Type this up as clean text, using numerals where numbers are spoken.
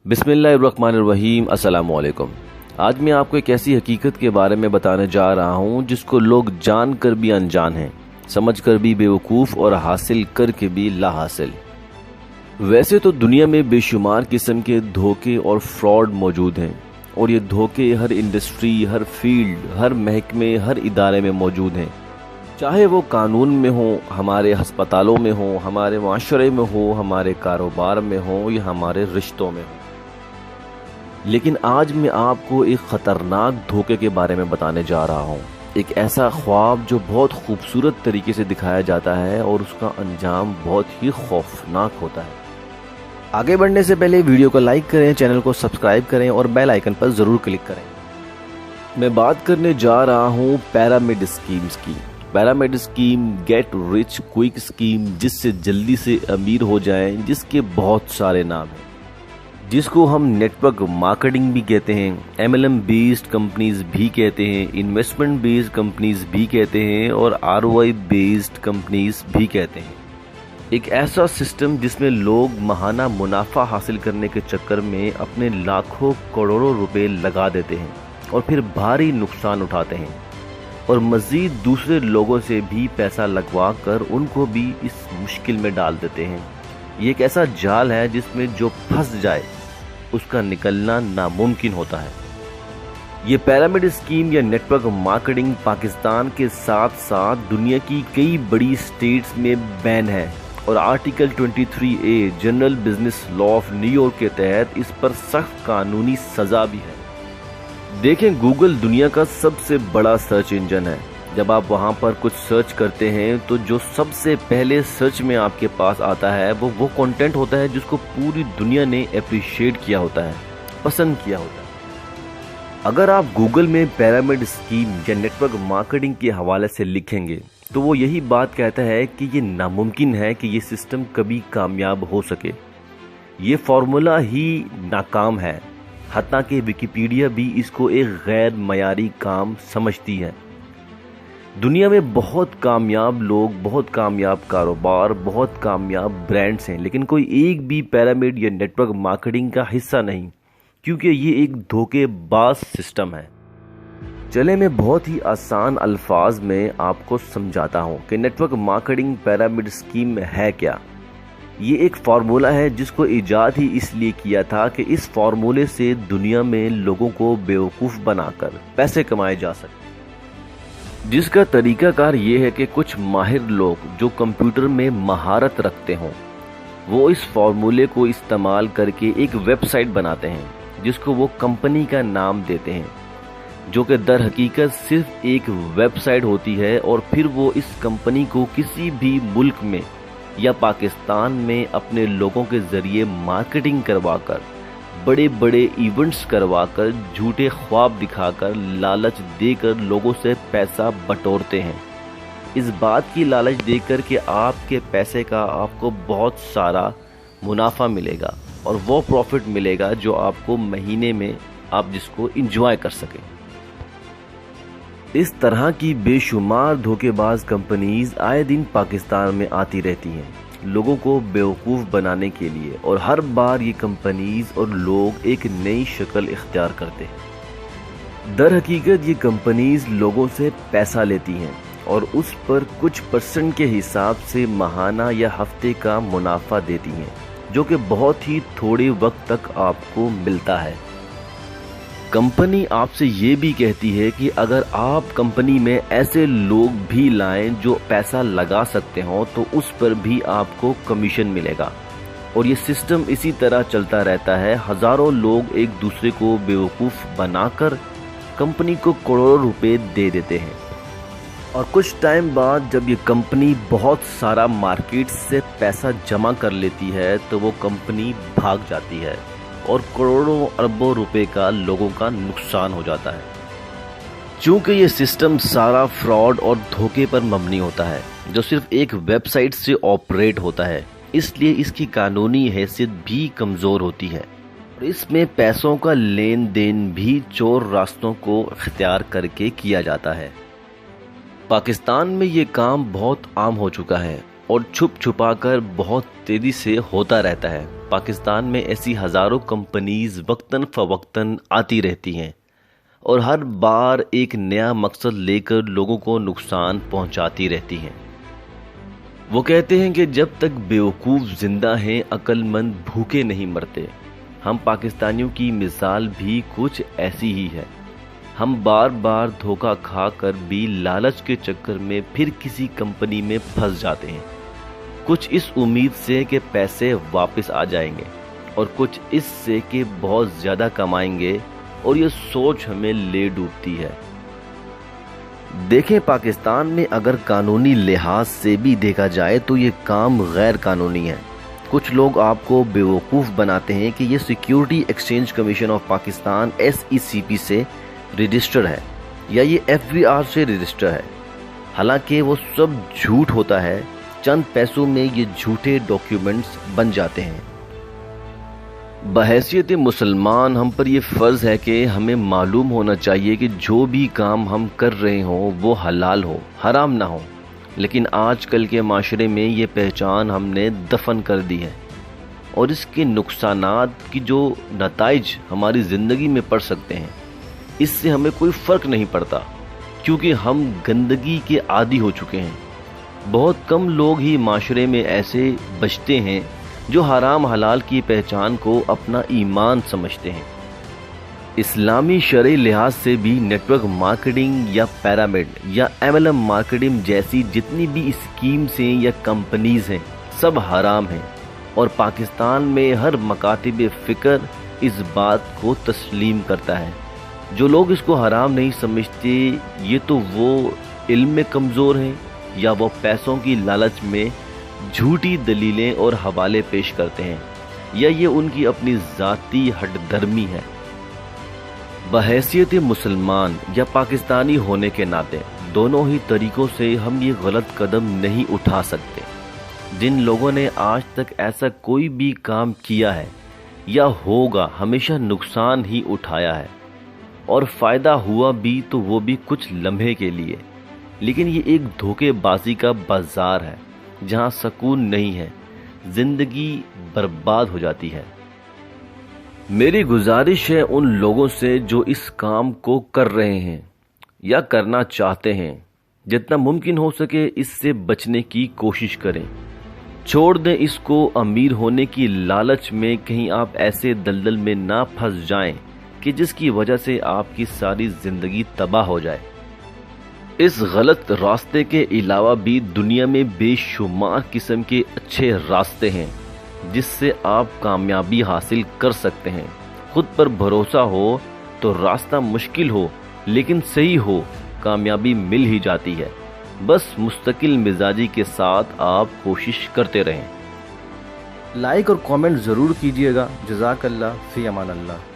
बिस्मिल्लाहिर्रहमानिर्रहीम। अस्सलामु अलैकुम। आज मैं आपको एक ऐसी हकीकत के बारे में बताने जा रहा हूँ जिसको लोग जान कर भी अनजान हैं, समझ कर भी बेवकूफ़ और हासिल करके भी ला हासिल। वैसे तो दुनिया में बेशुमार किस्म के धोखे और फ्रॉड मौजूद हैं और ये धोखे हर इंडस्ट्री, हर फील्ड, हर महकमे, हर इदारे में मौजूद हैं। चाहे वो कानून में हो, हमारे हस्पतालों में हो, हमारे माशरे में हो, हमारे कारोबार में हो या हमारे रिश्तों में हो। लेकिन आज मैं आपको एक ख़तरनाक धोखे के बारे में बताने जा रहा हूँ। एक ऐसा ख्वाब जो बहुत खूबसूरत तरीके से दिखाया जाता है और उसका अंजाम बहुत ही खौफनाक होता है। आगे बढ़ने से पहले वीडियो को लाइक करें, चैनल को सब्सक्राइब करें और बेल आइकन पर ज़रूर क्लिक करें। मैं बात करने जा रहा हूँ पिरामिड स्कीम्स की। Pyramid scheme, get rich quick scheme, जिससे जल्दी से अमीर हो जाएं, जिसके बहुत सारे नाम हैं, जिसको हम नेटवर्क मार्केटिंग भी कहते हैं, MLM बेस्ड कंपनीज भी कहते हैं, इन्वेस्टमेंट बेस्ड कंपनीज भी कहते हैं और ROI बेस्ड कंपनीज भी कहते हैं। एक ऐसा सिस्टम जिसमें लोग महाना मुनाफा हासिल करने के चक्कर में अपने लाखों करोड़ों रुपए लगा देते हैं और फिर भारी नुकसान उठाते हैं और मज़ीद दूसरे लोगों से भी पैसा लगवा कर उनको भी इस मुश्किल में डाल देते हैं। ये एक ऐसा जाल है जिसमें जो फंस जाए उसका निकलना नामुमकिन होता है। ये पिरामिड स्कीम या नेटवर्क मार्केटिंग पाकिस्तान के साथ साथ दुनिया की कई बड़ी स्टेट्स में बैन है और article 23A general business law of New York के तहत इस पर सख्त कानूनी सज़ा भी है। देखें, गूगल दुनिया का सबसे बड़ा सर्च इंजन है। जब आप वहाँ पर कुछ सर्च करते हैं तो जो सबसे पहले सर्च में आपके पास आता है वो कंटेंट होता है जिसको पूरी दुनिया ने अप्रिशिएट किया होता है, पसंद किया होता है। अगर आप गूगल में पिरामिड स्कीम या नेटवर्क मार्केटिंग के हवाले से लिखेंगे तो वो यही बात कहता है कि ये नामुमकिन है कि ये सिस्टम कभी कामयाब हो सके। ये फार्मूला ही नाकाम है। हत्ता कि विकिपीडिया भी इसको एक गैर मयारी काम समझती है। दुनिया में बहुत कामयाब लोग, बहुत कामयाब कारोबार, बहुत कामयाब ब्रांड्स हैं, लेकिन कोई एक भी पिरामिड या नेटवर्क मार्केटिंग का हिस्सा नहीं, क्योंकि ये एक धोखेबाज सिस्टम है। चले मैं बहुत ही आसान अल्फाज में आपको समझाता हूँ कि नेटवर्क मार्केटिंग पिरामिड स्कीम में है क्या। ये एक फार्मूला है जिसको इजाद ही इसलिए किया था कि इस फार्मूले से दुनिया में लोगों को बेवकूफ़ बनाकर पैसे कमाए जा सके। जिसका तरीकाकार ये है कि कुछ माहिर लोग जो कंप्यूटर में महारत रखते हों वो इस फार्मूले को इस्तेमाल करके एक वेबसाइट बनाते हैं जिसको वो कंपनी का नाम देते हैं, जो कि दर हकीकत सिर्फ एक वेबसाइट होती है। और फिर वो इस कंपनी को किसी भी मुल्क में या पाकिस्तान में अपने लोगों के ज़रिए मार्केटिंग करवाकर, बड़े बड़े इवेंट्स करवाकर, झूठे ख्वाब दिखाकर, लालच देकर लोगों से पैसा बटोरते हैं। इस बात की लालच देकर कि आपके पैसे का आपको बहुत सारा मुनाफा मिलेगा और वो प्रॉफिट मिलेगा जो आपको महीने में आप जिसको इंजॉय कर सकें। इस तरह की बेशुमार धोखेबाज कंपनीज आए दिन पाकिस्तान में आती रहती हैं लोगों को बेवकूफ़ बनाने के लिए, और हर बार ये कंपनीज और लोग एक नई शक्ल इख्तियार करते हैं। दर हकीकत ये कंपनीज लोगों से पैसा लेती हैं और उस पर कुछ % के हिसाब से माहाना या हफ्ते का मुनाफा देती हैं, जो कि बहुत ही थोड़े वक्त तक आपको मिलता है। कंपनी आपसे ये भी कहती है कि अगर आप कंपनी में ऐसे लोग भी लाएं जो पैसा लगा सकते हों तो उस पर भी आपको कमीशन मिलेगा। और ये सिस्टम इसी तरह चलता रहता है। हज़ारों लोग एक दूसरे को बेवकूफ़ बनाकर कंपनी को करोड़ों रुपए दे देते हैं और कुछ टाइम बाद जब ये कंपनी बहुत सारा मार्केट से पैसा जमा कर लेती है तो वो कंपनी भाग जाती है और करोड़ों अरबों रुपए का लोगों का नुकसान हो जाता है। चूँकि ये सिस्टम सारा फ्रॉड और धोखे पर मबनी होता है जो सिर्फ एक वेबसाइट से ऑपरेट होता है, इसलिए इसकी कानूनी हैसियत भी कमज़ोर होती है और इसमें पैसों का लेन देन भी चोर रास्तों को इख्तियार करके किया जाता है। पाकिस्तान में ये काम बहुत आम हो चुका है और छुप छुपा कर बहुत तेजी से होता रहता है। पाकिस्तान में ऐसी हजारों कंपनीज वक्तन फवक्तन आती रहती हैं और हर बार एक नया मकसद लेकर लोगों को नुकसान पहुंचाती रहती हैं। वो कहते हैं कि जब तक बेवकूफ़ जिंदा हैं अक्लमंद भूखे नहीं मरते। हम पाकिस्तानियों की मिसाल भी कुछ ऐसी ही है। हम बार बार धोखा खा कर भी लालच के चक्कर में फिर किसी कंपनी में फंस जाते हैं, कुछ इस उम्मीद से कि पैसे वापस आ जाएंगे और कुछ इससे कि बहुत ज़्यादा कमाएंगे, और ये सोच हमें ले डूबती है। देखें, पाकिस्तान में अगर कानूनी लिहाज से भी देखा जाए तो ये काम गैर कानूनी है। कुछ लोग आपको बेवकूफ़ बनाते हैं कि ये security exchange commission of Pakistan SECP से रजिस्टर है या ये FBR से रजिस्टर है। हालांकि वो सब झूठ होता है। चंद पैसों में ये झूठे डॉक्यूमेंट्स बन जाते हैं। बहैसियत मुसलमान हम पर यह फ़र्ज़ है कि हमें मालूम होना चाहिए कि जो भी काम हम कर रहे हों वो हलाल हो, हराम ना हो। लेकिन आजकल के माशरे में ये पहचान हमने दफन कर दी है और इसके नुकसानात की जो नताइज हमारी ज़िंदगी में पड़ सकते हैं, इससे हमें कोई फ़र्क नहीं पड़ता, क्योंकि हम गंदगी के आदी हो चुके हैं। बहुत कम लोग ही माशरे में ऐसे बचते हैं जो हराम हलाल की पहचान को अपना ईमान समझते हैं। इस्लामी शरई लिहाज से भी नेटवर्क मार्केटिंग या पिरामिड या MLM मार्केटिंग जैसी जितनी भी स्कीम्स हैं या कंपनीज हैं, सब हराम हैं और पाकिस्तान में हर मकातिब फ़िक्र इस बात को तस्लीम करता है। जो लोग इसको हराम नहीं समझते, ये तो वो इल्म में कमज़ोर हैं या वो पैसों की लालच में झूठी दलीलें और हवाले पेश करते हैं, या ये उनकी अपनी ज़ाती हठधर्मी है। बहैसियत मुसलमान या पाकिस्तानी होने के नाते दोनों ही तरीक़ों से हम ये गलत कदम नहीं उठा सकते। जिन लोगों ने आज तक ऐसा कोई भी काम किया है या होगा, हमेशा नुकसान ही उठाया है, और फ़ायदा हुआ भी तो वो भी कुछ लम्हे के लिए। लेकिन ये एक धोखेबाजी का बाजार है जहाँ सुकून नहीं है, ज़िंदगी बर्बाद हो जाती है। मेरी गुजारिश है उन लोगों से जो इस काम को कर रहे हैं या करना चाहते हैं, जितना मुमकिन हो सके इससे बचने की कोशिश करें। छोड़ दें इसको अमीर होने की लालच में, कहीं आप ऐसे दलदल में ना फंस जाएं कि जिसकी वजह से आपकी सारी ज़िंदगी तबाह हो जाए। इस गलत रास्ते के अलावा भी दुनिया में बेशुमार किस्म के अच्छे रास्ते हैं जिससे आप कामयाबी हासिल कर सकते हैं। खुद पर भरोसा हो तो रास्ता मुश्किल हो लेकिन सही हो, कामयाबी मिल ही जाती है। बस मुस्तकिल मिजाजी के साथ आप कोशिश करते रहें। लाइक और कमेंट ज़रूर कीजिएगा। जज़ाकल्लाह फ़ी अमान अल्लाह।